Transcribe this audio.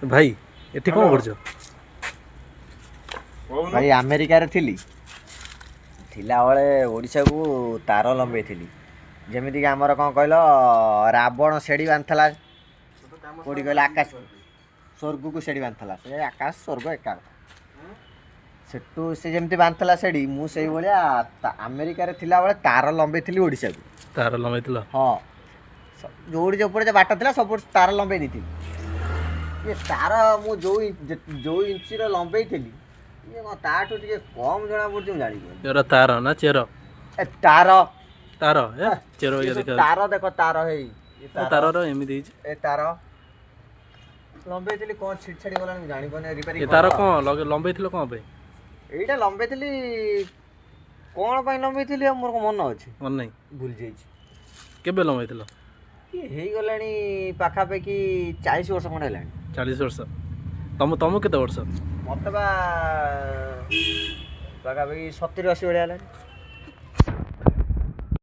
भाई एठी कौन करछ? भाई अमेरिका रे थिली थिला बेले ओडिशा को तार लंबे थिली जेमिति कि हमर कौन कहल रावण सेड़ी बांधला कोड़ी कहल आकाश स्वर्ग को सेड़ी बांधला से आकाश स्वर्ग एका सेटू से जेमती बांधला सेड़ी मु सेई भलिया अमेरिका रे थिला बेले तार लंबे थिली ओडिशा को तार लंबैथिल हाँ जोड़ी जो ऊपर बाट थिला सब तार लंबे दी ये तार मु जो इंची रे लंबे थिली ये कौन ताठू टिके कम जना पड़छ मु जानि एरा तार ना चेर ए तार तार ए चेर ये देखा तार देखो तार हे ये तार रो एमिति हिच ए तार लंबे थिली कोन छिड़ छड़ी गला मु जानि कोन रिपेयरिंग ए तार कोन लंबैथिल कोन पे एटा लंबे थिली कोन पई लंबे थिली मोर को मन अछि मन नहीं भूल जाई केबे लंबैथिल? ये हे गलानी पाखा पे की 40 वर्ष खंड हेलानी 40 वर्ष तम केते वर्ष? मत बा पाखा पे 70 80 बढिया हेलानी